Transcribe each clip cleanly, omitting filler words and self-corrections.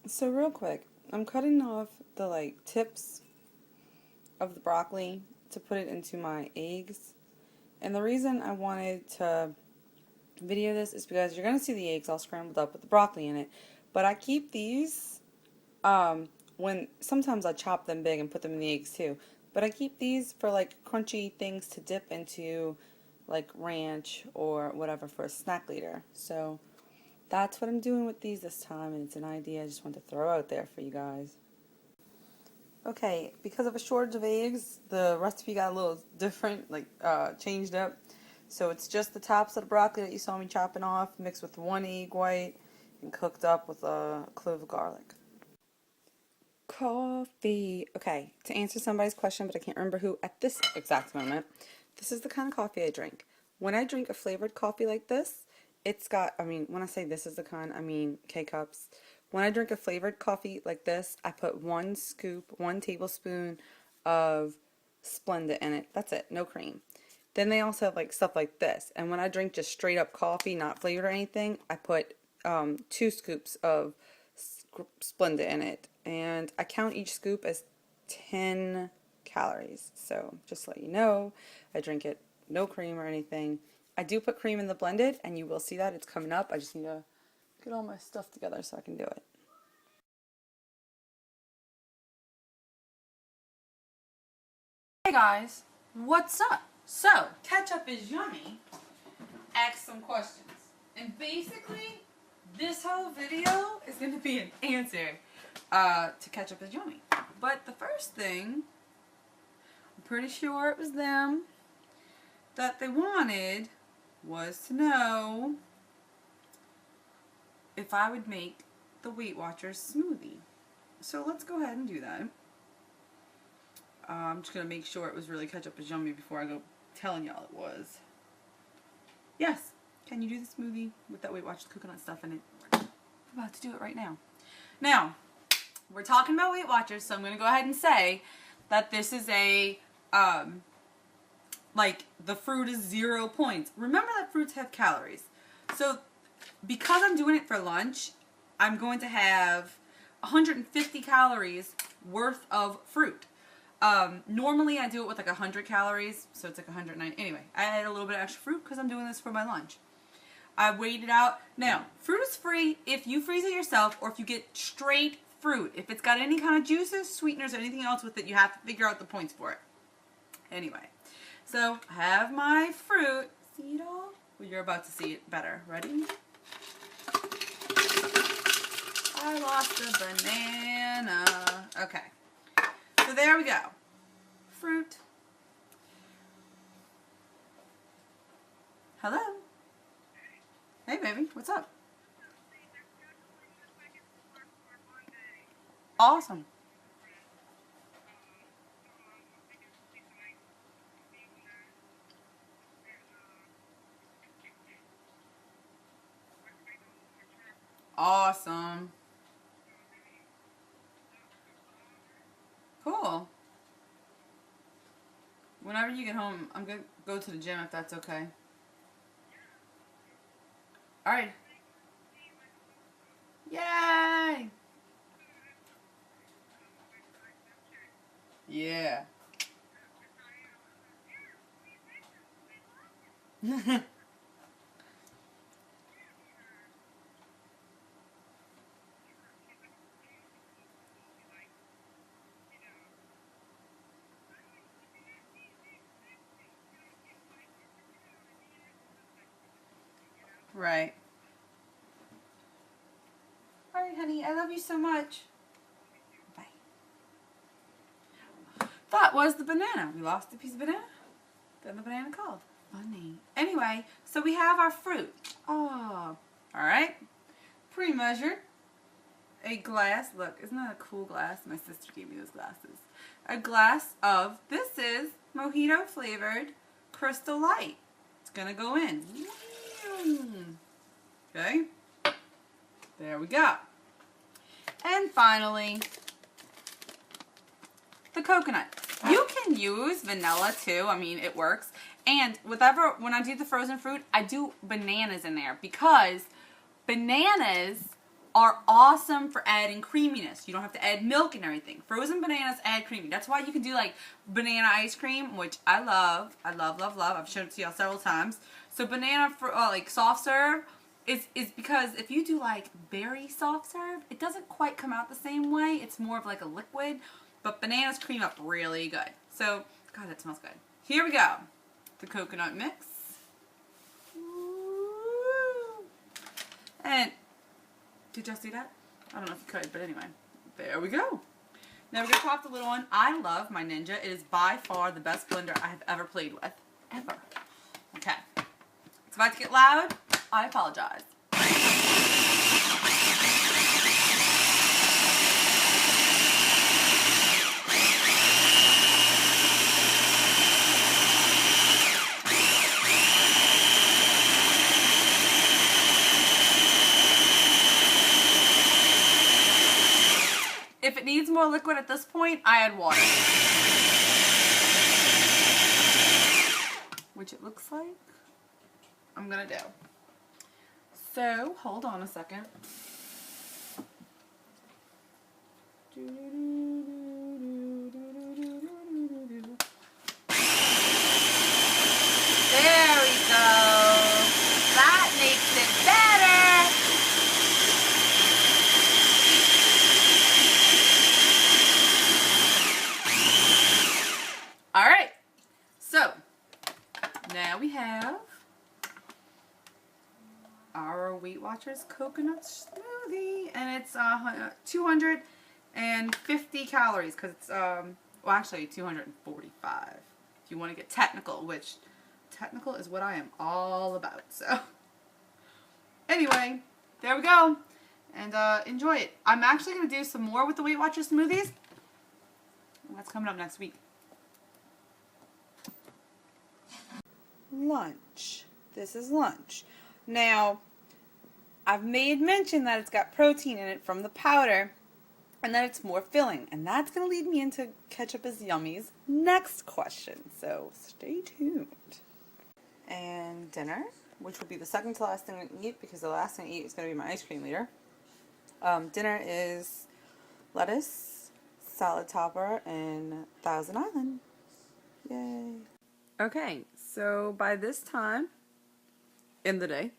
So real quick, I'm cutting off the tips of the broccoli to put it into my eggs. And the reason I wanted to video this is because you're going to see the eggs all scrambled up with the broccoli in it. But I keep these, when sometimes I chop them big and put them in the eggs too. But I keep these for like crunchy things to dip into, like ranch or whatever for a snack later. So that's what I'm doing with these this time, and it's an idea I just want to throw out there for you guys. Okay, because of a shortage of eggs, the recipe got a little different, changed up. So it's just the tops of the broccoli that you saw me chopping off, mixed with one egg white, and cooked up with a clove of garlic. Coffee. Okay, to answer somebody's question, but I can't remember who at this exact moment, this is the kind of coffee I drink. When I drink a flavored coffee like this, it's got, when I say this is the kind, I mean K-cups. When I drink a flavored coffee like this, I put one tablespoon of Splenda in it. That's it, no cream. Then they also have like stuff like this. And when I drink just straight up coffee, not flavored or anything, I put 2 scoops of Splenda in it. And I count each scoop as 10 calories. So just to let you know, I drink it no cream or anything. I do put cream in the blended, and you will see that it's coming up. I just need to get all my stuff together so I can do it. Hey guys, what's up? So, Ketchup is Yummy asked some questions. And basically, this whole video is going to be an answer to Ketchup is Yummy. But the first thing, I'm pretty sure it was them, that they wanted was to know if I would make the Weight Watchers smoothie. So let's go ahead and do that. I'm just going to make sure it was really Ketchup is Yummy before I go telling y'all it was. Yes, can you do the smoothie with that Weight Watchers coconut stuff in it? I'm about to do it right now. Now, we're talking about Weight Watchers, so I'm going to go ahead and say that this is a, the fruit is 0 points. Remember that fruits have calories. So, because I'm doing it for lunch, I'm going to have 150 calories worth of fruit. Normally I do it with like 100 calories, so it's like 190. Anyway, I add a little bit of extra fruit because I'm doing this for my lunch. I weighed it out. Now, fruit is free if you freeze it yourself or if you get straight fruit. If it's got any kind of juices, sweeteners, or anything else with it, you have to figure out the points for it. Anyway, so I have my fruit. See it all? Well, you're about to see it better. Ready? I lost a banana. Okay. So there we go. Fruit. Hello. Hey, baby. What's up? Awesome. Awesome. Cool. Whenever you get home, I'm going to go to the gym if that's okay. Alright. Yay! Yeah. Right. Alright, honey. I love you so much. Bye. That was the banana. We lost a piece of banana. Then the banana called. Funny. Anyway, so we have our fruit. Oh. Alright. Pre-measured. A glass. Look, isn't that a cool glass? My sister gave me those glasses. A glass of, this is mojito flavored Crystal Light. It's going to go in. Okay. There we go. And finally, the coconut. You can use vanilla too. I mean, it works. And when I do the frozen fruit, I do bananas in there because bananas are awesome for adding creaminess. You don't have to add milk and everything. Frozen bananas add creamy. That's why you can do like banana ice cream, which I love. I love, love, love. I've shown it to y'all several times. So banana for like soft serve is because if you do like berry soft serve, it doesn't quite come out the same way. It's more of like a liquid, but bananas cream up really good. So, God, that smells good. Here we go. The coconut mix. Woo. And did y'all see that? I don't know if you could, but anyway. There we go. Now we're going to pop the little one. I love my Ninja. It is by far the best blender I have ever played with. Ever. Okay. It's about to get loud. I apologize. If it needs more liquid at this point, I add water. Which it looks like I'm gonna do. So, hold on a second. There we go. That makes it better. All right. So, now we have our Weight Watchers coconut smoothie, and it's 250 calories because it's well, actually 245 if you want to get technical, which technical is what I am all about. So anyway, there we go, and enjoy it. I'm actually going to do some more with the Weight Watchers smoothies. That's coming up next week. Lunch. This is lunch. Now, I've made mention that it's got protein in it from the powder and that it's more filling. And that's going to lead me into Ketchup is Yummy's next question. So stay tuned. And dinner, which will be the second to last thing I eat because the last thing I eat is going to be my ice cream later. Dinner is lettuce, salad topper, and Thousand Island. Yay. Okay, so by this time in the day,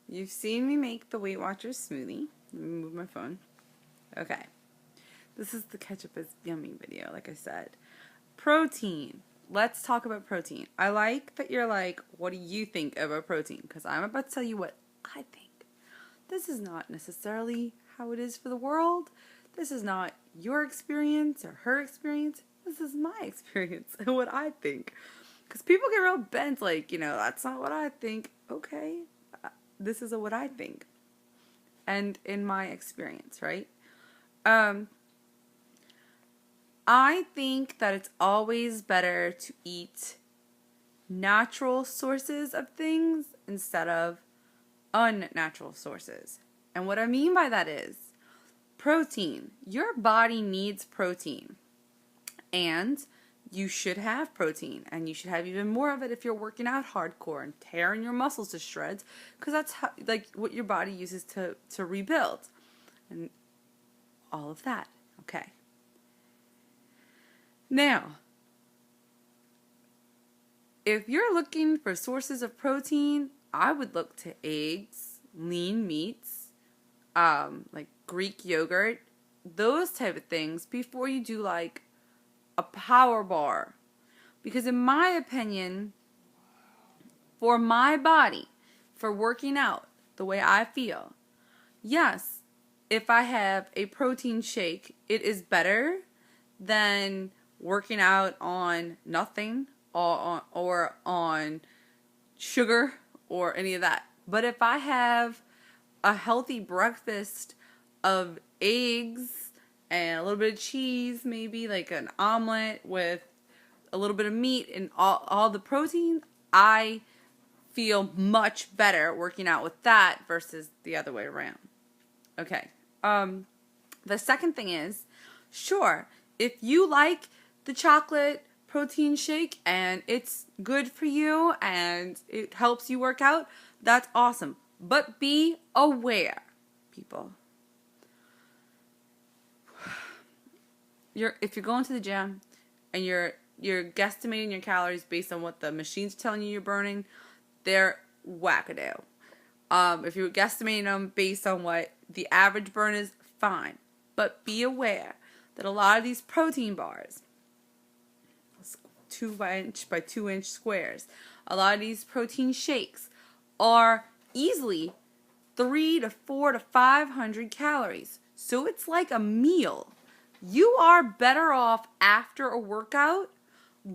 you've seen me make the Weight Watchers smoothie. Let me move my phone. Okay. This is the Ketchup is Yummy video, like I said. Protein. Let's talk about protein. I like that you're like, what do you think about protein? Because I'm about to tell you what I think. This is not necessarily how it is for the world. This is not your experience or her experience. This is my experience and what I think. Because people get real bent, like, you know, that's not what I think. Okay, this is what I think. And in my experience, right? I think that it's always better to eat natural sources of things instead of unnatural sources. And what I mean by that is protein. Your body needs protein. And you should have protein, and you should have even more of it if you're working out hardcore and tearing your muscles to shreds, because that's how, like, what your body uses to rebuild and all of that. Okay. Now, if you're looking for sources of protein, I would look to eggs, lean meats, like Greek yogurt, those type of things before you do like a power bar. Because in my opinion, for my body, for working out the way I feel, yes, if I have a protein shake, it is better than working out on nothing or on sugar or any of that. But if I have a healthy breakfast of eggs and a little bit of cheese, maybe like an omelet with a little bit of meat and all the protein, I feel much better working out with that versus the other way around. Okay. The second thing is, sure, if you like the chocolate protein shake and it's good for you and it helps you work out, that's awesome. But be aware, people. if you're going to the gym and you're guesstimating your calories based on what the machine's telling you you're burning, they're wackadoo. If you're guesstimating them based on what the average burn is, fine. But be aware that a lot of these protein bars, 2 inch by 2 inch squares, a lot of these protein shakes are easily 300 to 400 to 500 calories. So it's like a meal. You are better off after a workout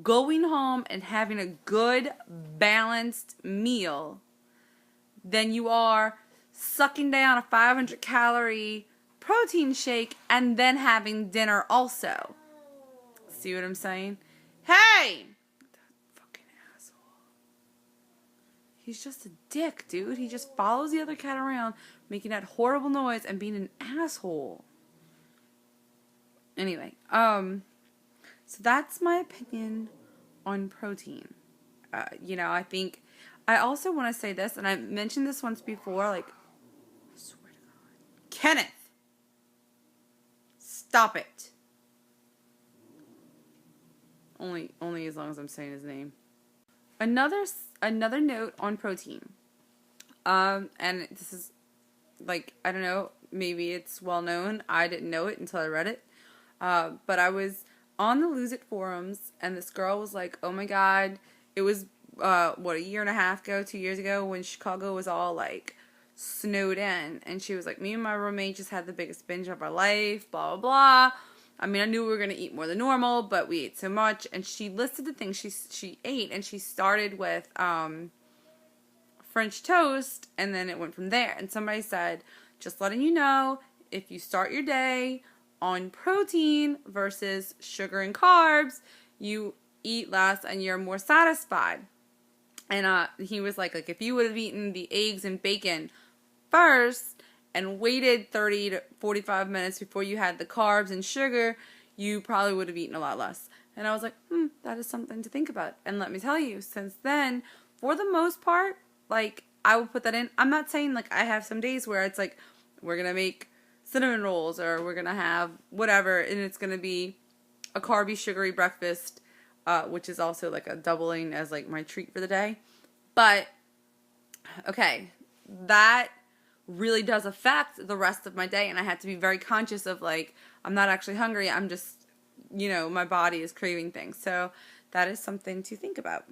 going home and having a good balanced meal than you are sucking down a 500 calorie protein shake and then having dinner also. See what I'm saying? Hey! That fucking asshole. He's just a dick, dude. He just follows the other cat around, making that horrible noise and being an asshole. Anyway, so that's my opinion on protein. I think I also want to say this, and I mentioned this once before, like, I swear to God. Kenneth! Stop it. Only as long as I'm saying his name. Another note on protein. And this is, like, I don't know, maybe it's well known. I didn't know it until I read it. But I was on the Lose It forums, and this girl was like, oh my God, it was, a year and a half ago, 2 years ago, when Chicago was all, like, snowed in, and she was like, me and my roommate just had the biggest binge of our life, blah, blah, blah. I mean, I knew we were going to eat more than normal, but we ate so much, and she listed the things she ate, and she started with, French toast, and then it went from there, and somebody said, just letting you know, if you start your day on protein versus sugar and carbs, you eat less and you're more satisfied. And he was like if you would have eaten the eggs and bacon first and waited 30 to 45 minutes before you had the carbs and sugar, you probably would have eaten a lot less. And I was like, that is something to think about. And let me tell you, since then, for the most part, like, I will put that in. I'm not saying, like, I have some days where it's like, we're going to make cinnamon rolls, or we're going to have whatever, and it's going to be a carby, sugary breakfast, which is also like a doubling as like my treat for the day. But, okay, that really does affect the rest of my day, and I have to be very conscious of, like, I'm not actually hungry, I'm just, my body is craving things. So that is something to think about.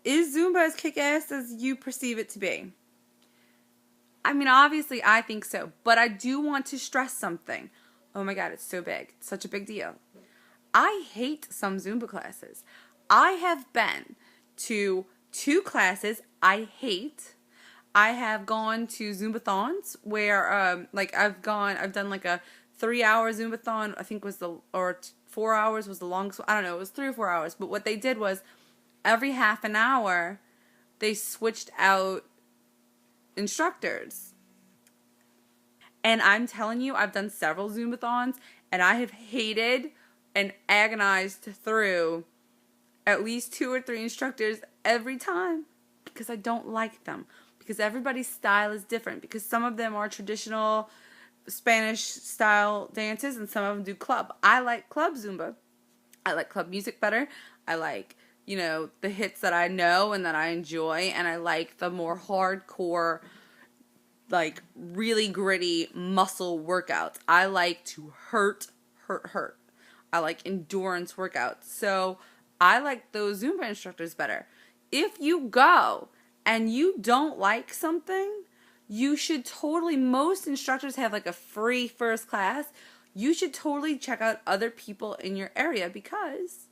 Is Zumba as kick-ass as you perceive it to be? I mean, obviously, I think so. But I do want to stress something. Oh my God, it's so big. It's such a big deal. I hate some Zumba classes. I have been to 2 classes I hate. I have gone to Zumbathons where, I've done like a 3-hour Zumbathon, I think or 4 hours was the longest one. I don't know, it was 3 or 4 hours. But what they did was every half an hour, they switched out instructors. And I'm telling you, I've done several Zumbathons, and I have hated and agonized through at least 2 or 3 instructors every time because I don't like them. Because everybody's style is different. Because some of them are traditional Spanish style dances, and some of them do club. I like club Zumba. I like club music better. I like, the hits that I know and that I enjoy, and I like the more hardcore, like, really gritty muscle workouts. I like to hurt. I like endurance workouts. So I like those Zumba instructors better. If you go and you don't like something, you should totally, most instructors have like a free first class. You should totally check out other people in your area because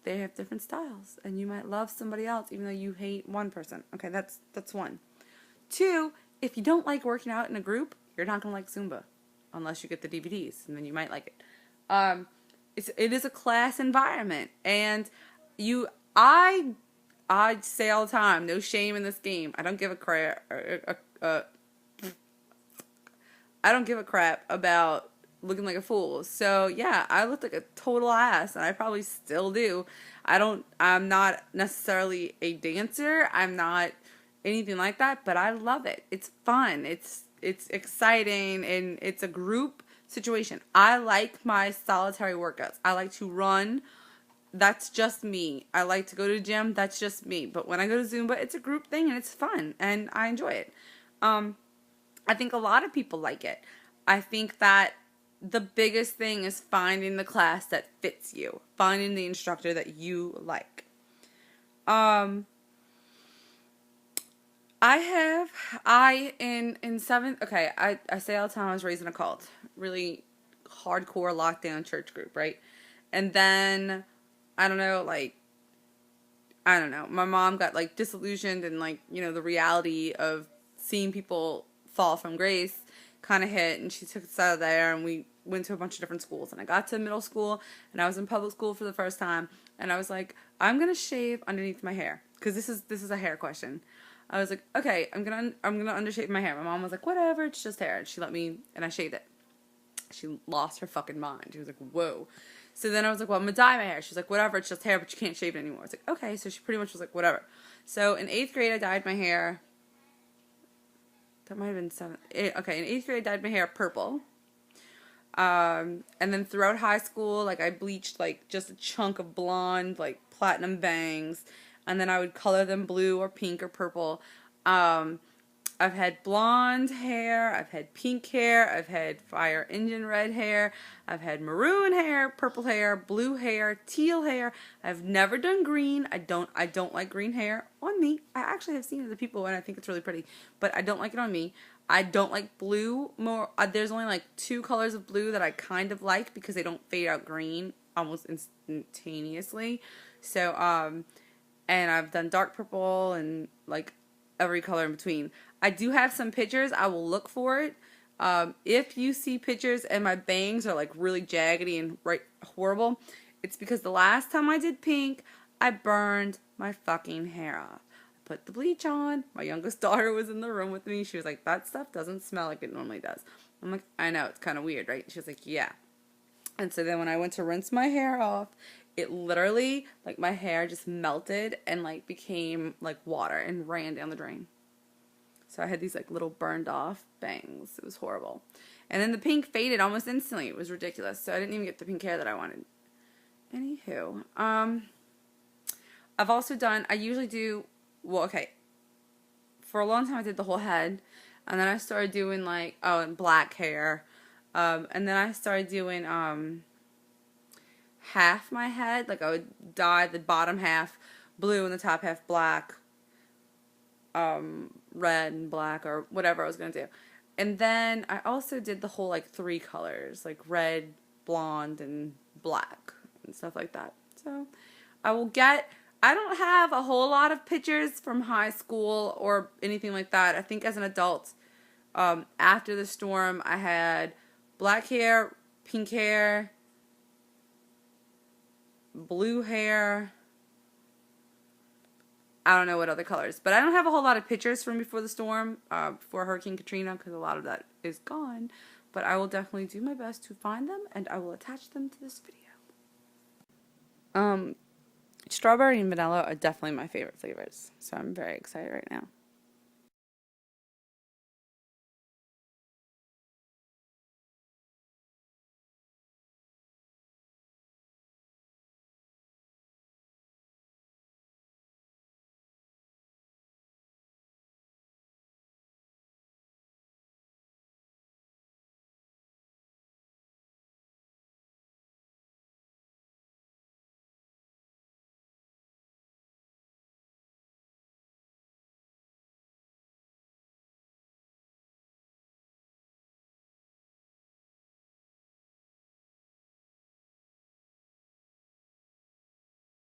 they have different styles, and you might love somebody else even though you hate one person. Okay, that's one. 2, if you don't like working out in a group, you're not going to like Zumba unless you get the DVDs, and then you might like it. It is a class environment, and I say all the time, no shame in this game. I don't give a crap. I don't give a crap about looking like a fool. So yeah, I looked like a total ass, and I probably still do. I'm not necessarily a dancer. I'm not anything like that, but I love it. It's fun. It's exciting, and it's a group situation. I like my solitary workouts. I like to run. That's just me. I like to go to the gym. That's just me. But when I go to Zumba, it's a group thing and it's fun and I enjoy it. I think a lot of people like it. I think that the biggest thing is finding the class that fits you, finding the instructor that you like. In seventh, okay, I say all the time I was raised in a cult, really hardcore lockdown church group, right? And then, I don't know, my mom got like disillusioned and like, the reality of seeing people fall from grace kind of hit, and she took us out of there and we went to a bunch of different schools, and I got to middle school and I was in public school for the first time, and I was like, I'm going to shave underneath my hair, because this is a hair question. I was like, okay, I'm gonna undershave my hair. My mom was like, whatever, it's just hair. And she let me, and I shaved it. She lost her fucking mind. She was like, whoa. So then I was like, well, I'm gonna dye my hair. She's like, whatever, it's just hair, but you can't shave it anymore. I was like, okay. So she pretty much was like, whatever. So in 8th grade, I dyed my hair. That might have been 7th. Okay, in 8th grade, I dyed my hair purple. And then throughout high school, like, I bleached like just a chunk of blonde, like platinum bangs. And then I would color them blue or pink or purple. I've had blonde hair, I've had pink hair, I've had fire engine red hair, I've had maroon hair, purple hair, blue hair, teal hair. I've never done green. I don't like green hair on me. I actually have seen other people and I think it's really pretty, but I don't like it on me. I don't like blue more. There's only like 2 colors of blue that I kind of like because they don't fade out green almost instantaneously. So, and I've done dark purple and like every color in between. I do have some pictures. I will look for it. If you see pictures and my bangs are like really jaggedy and horrible, it's because the last time I did pink, I burned my fucking hair off. I put the bleach on. My youngest daughter was in the room with me. She was like, that stuff doesn't smell like it normally does. I'm like, I know, it's kind of weird, right? She was like, yeah. And so then when I went to rinse my hair off, it literally, like, my hair just melted and, like, became, like, water and ran down the drain. So I had these, like, little burned off bangs. It was horrible. And then the pink faded almost instantly. It was ridiculous. So I didn't even get the pink hair that I wanted. Anywho. I've also done, I usually do, well, okay. For a long time I did the whole head. And then I started doing, like, and black hair. And then I started doing, half my head. Like, I would dye the bottom half blue and the top half black, red and black, or whatever I was going to do. And then I also did the whole, like, 3 colors, like red, blonde, and black, and stuff like that. So I don't have a whole lot of pictures from high school or anything like that. I think as an adult, after the storm, I had black hair, pink hair, blue hair. I don't know what other colors, but I don't have a whole lot of pictures from before the storm, before Hurricane Katrina, because a lot of that is gone. But I will definitely do my best to find them, and I will attach them to this video. Strawberry and vanilla are definitely my favorite flavors, so I'm very excited right now.